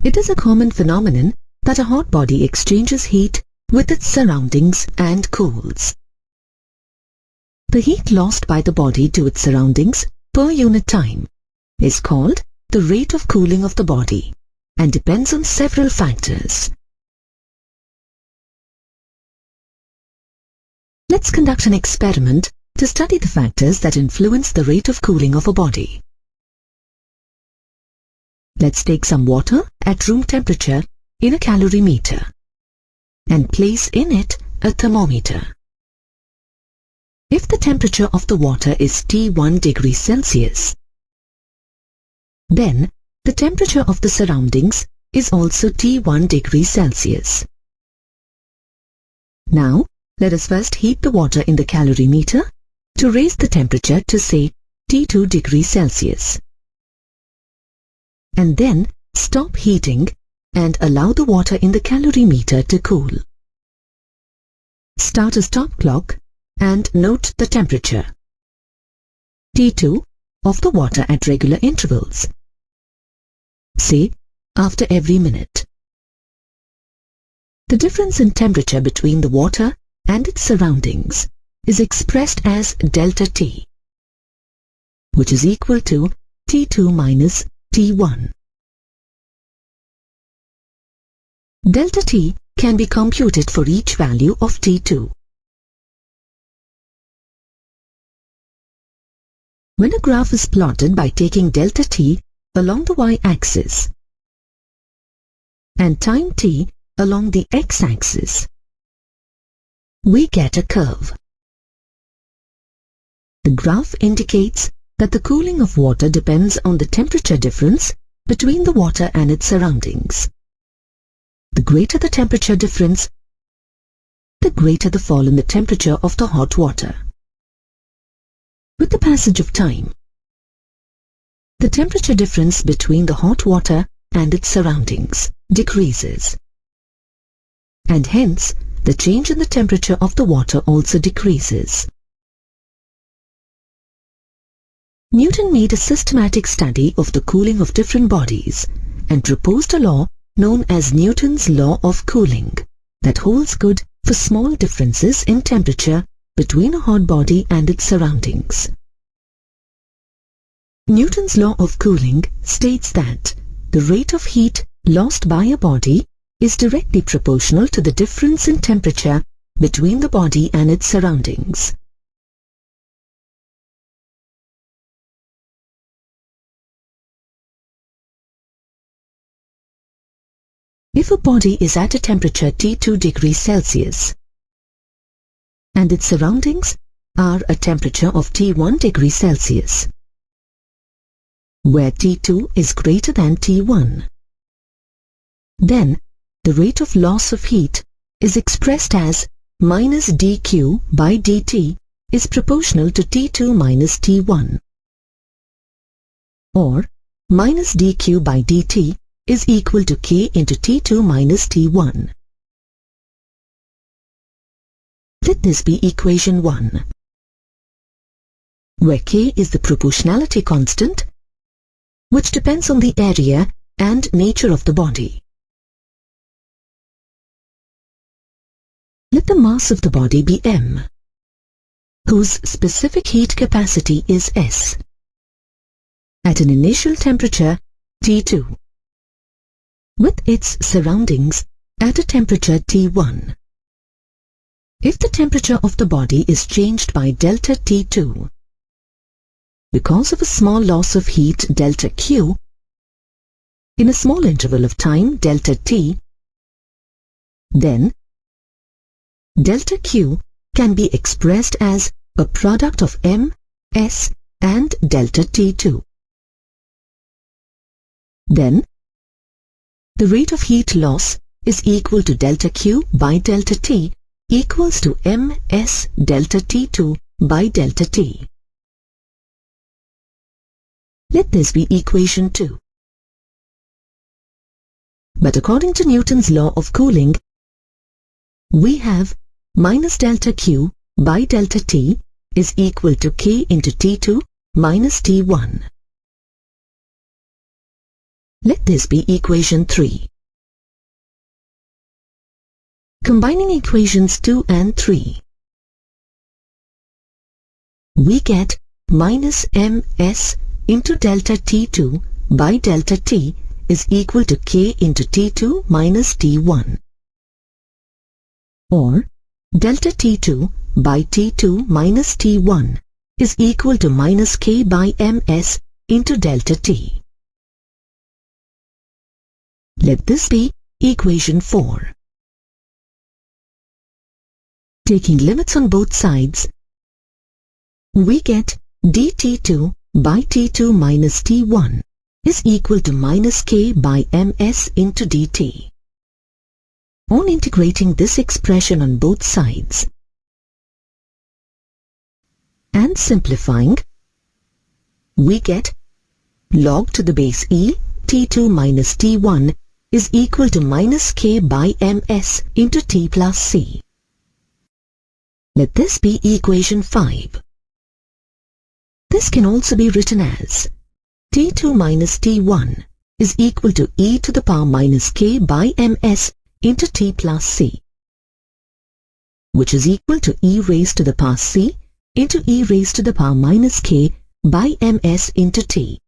It is a common phenomenon that a hot body exchanges heat with its surroundings and cools. The heat lost by the body to its surroundings per unit time is called the rate of cooling of the body and depends on several factors. Let's conduct an experiment to study the factors that influence the rate of cooling of a body. Let's take some water at room temperature in a calorimeter and place in it a thermometer. If the temperature of the water is T1 degrees Celsius, then the temperature of the surroundings is also T1 degrees Celsius. Now, let us first heat the water in the calorimeter to raise the temperature to say T2 degrees Celsius. And then stop heating and allow the water in the calorimeter to cool. Start a stop clock and note the temperature T2 of the water at regular intervals, say after every minute. The difference in temperature between the water and its surroundings is expressed as delta T, which is equal to T2 minus T1. Delta T can be computed for each value of T2. When a graph is plotted by taking delta T along the y-axis and time t along the x-axis, we get a curve. The graph indicates that the cooling of water depends on the temperature difference between the water and its surroundings. The greater the temperature difference, the greater the fall in the temperature of the hot water. With the passage of time, the temperature difference between the hot water and its surroundings decreases, and hence the change in the temperature of the water also decreases. Newton made a systematic study of the cooling of different bodies and proposed a law known as Newton's law of cooling that holds good for small differences in temperature between a hot body and its surroundings. Newton's law of cooling states that the rate of heat lost by a body is directly proportional to the difference in temperature between the body and its surroundings. If a body is at a temperature T2 degrees Celsius and its surroundings are a temperature of T1 degrees Celsius, where T2 is greater than T1, then the rate of loss of heat is expressed as minus dQ by dt is proportional to T2 minus T1, or minus dQ by dt is equal to K into T2 minus T1. Let this be equation 1, where K is the proportionality constant, which depends on the area and nature of the body. Let the mass of the body be m, whose specific heat capacity is S, at an initial temperature T2, with its surroundings at a temperature T1. If the temperature of the body is changed by delta T2, because of a small loss of heat delta Q, in a small interval of time delta T, then delta Q can be expressed as a product of M, S and delta T2. Then, the rate of heat loss is equal to delta Q by delta T equals to MS delta T2 by delta T. Let this be equation 2. But according to Newton's law of cooling, we have minus delta Q by delta T is equal to K into T2 minus T1. Let this be equation 3. Combining equations 2 and 3, we get minus ms into delta T2 by delta T is equal to K into T2 minus T1. Or delta T2 by T2 minus T1 is equal to minus K by ms into delta T. Let this be equation 4. Taking limits on both sides, we get dt2 by T2 minus T1 is equal to minus K by ms into dt. On integrating this expression on both sides and simplifying, we get log to the base e T2 minus T1 is equal to minus K by ms into T plus C. Let this be equation 5. This can also be written as T2 minus T1 is equal to e to the power minus K by ms into T plus C, which is equal to e raised to the power C into e raised to the power minus K by ms into T.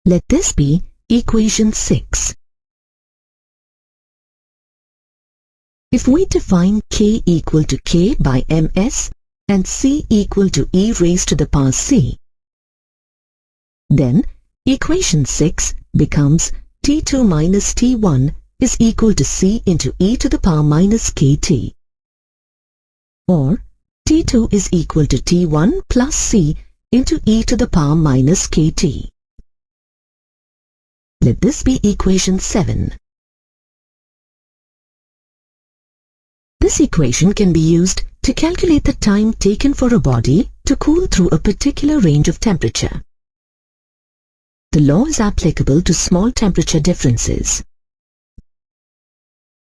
Let this be equation 6. If we define K equal to K by ms and C equal to e raised to the power C, then equation 6 becomes T2 minus T1 is equal to C into e to the power minus kt, or T2 is equal to T1 plus C into e to the power minus kt. Let this be equation 7. This equation can be used to calculate the time taken for a body to cool through a particular range of temperature. The law is applicable to small temperature differences.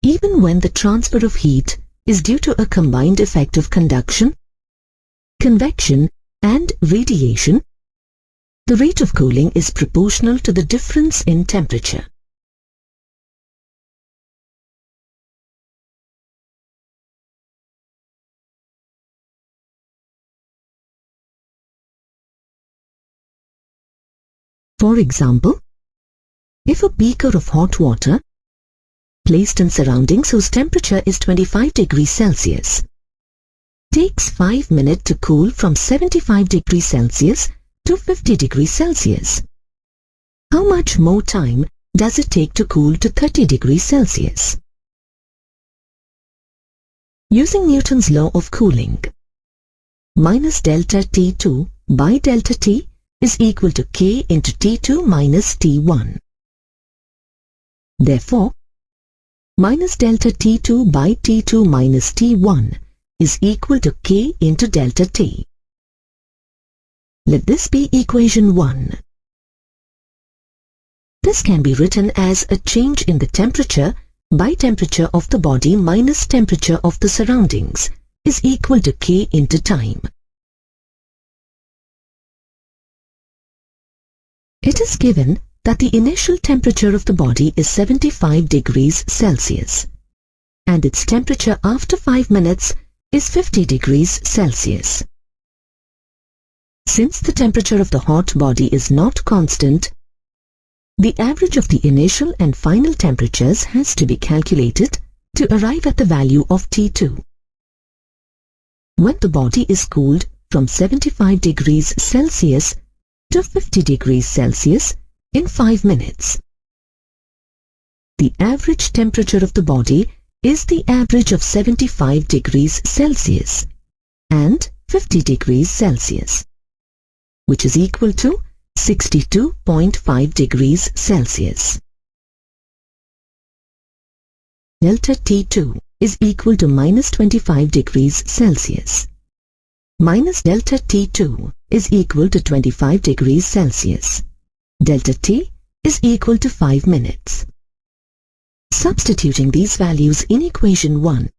Even when the transfer of heat is due to a combined effect of conduction, convection, and radiation, the rate of cooling is proportional to the difference in temperature. For example, if a beaker of hot water placed in surroundings whose temperature is 25 degrees Celsius takes 5 minutes to cool from 75 degrees Celsius to 50 degrees Celsius, how much more time does it take to cool to 30 degrees Celsius? Using Newton's law of cooling, minus delta T2 by delta T is equal to K into T2 minus T1. Therefore, minus delta T2 by T2 minus T1 is equal to K into delta T. Let this be equation 1. This can be written as a change in the temperature by temperature of the body minus temperature of the surroundings is equal to K into time. It is given that the initial temperature of the body is 75 degrees Celsius and its temperature after 5 minutes is 50 degrees Celsius. Since the temperature of the hot body is not constant, the average of the initial and final temperatures has to be calculated to arrive at the value of T2. When the body is cooled from 75 degrees Celsius to 50 degrees Celsius in 5 minutes, the average temperature of the body is the average of 75 degrees Celsius and 50 degrees Celsius, which is equal to 62.5 degrees Celsius. Delta T2 is equal to minus 25 degrees Celsius. Minus delta T2 is equal to 25 degrees Celsius. Delta T is equal to 5 minutes. Substituting these values in equation 1,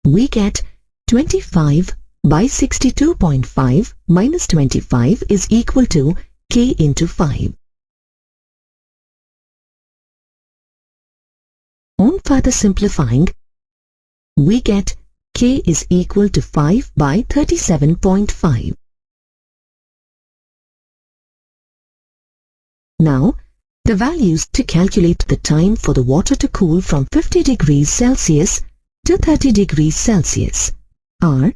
we get 25 by 62.5 minus 25 is equal to K into 5. further simplifying, we get K is equal to 5 by 37.5. Now, the values to calculate the time for the water to cool from 50 degrees Celsius to 30 degrees Celsius are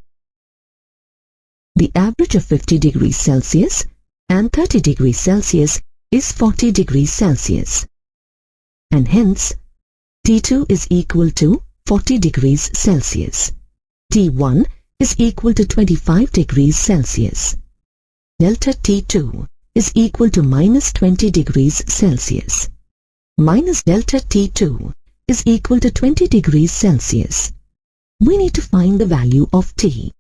the average of 50 degrees Celsius and 30 degrees Celsius is 40 degrees Celsius, and hence T2 is equal to 40 degrees Celsius. T1 is equal to 25 degrees Celsius. Delta T2 is equal to minus 20 degrees Celsius. Minus delta T2 is equal to 20 degrees Celsius. We need to find the value of T.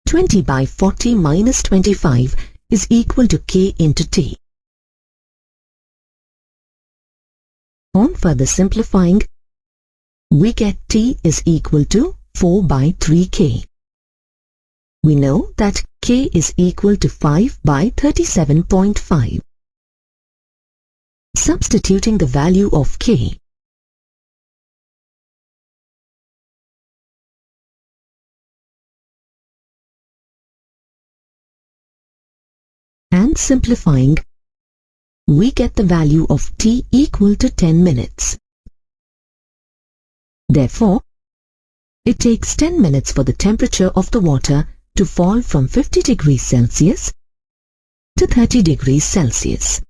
(20 by 40 minus 25 is equal to K into T. On further simplifying, we get T is equal to 4 by 3K. We know that K is equal to 5 by 37.5. Substituting the value of K, and simplifying, we get the value of T equal to 10 minutes. Therefore, it takes 10 minutes for the temperature of the water to fall from 50 degrees Celsius to 30 degrees Celsius.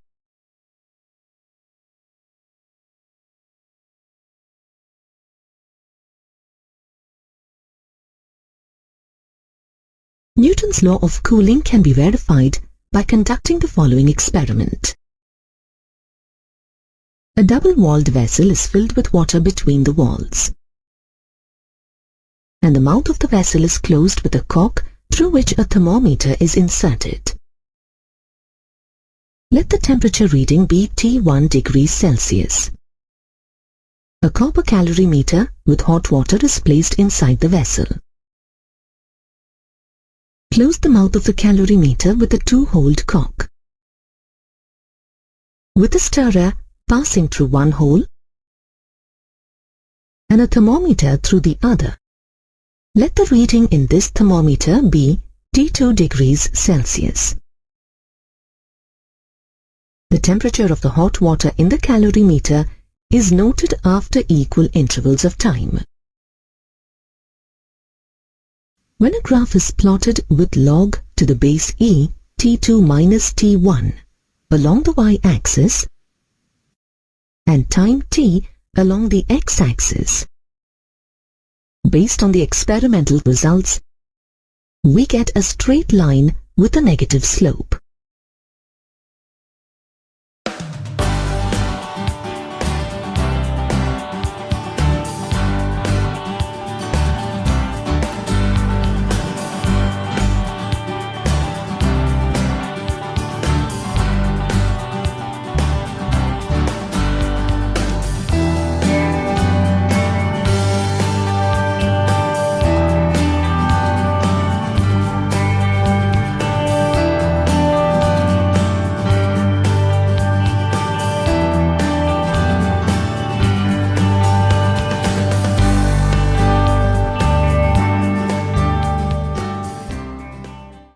Newton's law of cooling can be verified by conducting the following experiment. A double-walled vessel is filled with water between the walls, and the mouth of the vessel is closed with a cork through which a thermometer is inserted. Let the temperature reading be T1 degrees Celsius. A copper calorimeter with hot water is placed inside the vessel. Close the mouth of the calorimeter with a 2-holed cork. With a stirrer passing through one hole and a thermometer through the other, let the reading in this thermometer be T2 degrees Celsius. The temperature of the hot water in the calorimeter is noted after equal intervals of time. When a graph is plotted with log to the base e, T2 minus T1 along the y-axis and time t along the x-axis, based on the experimental results, we get a straight line with a negative slope.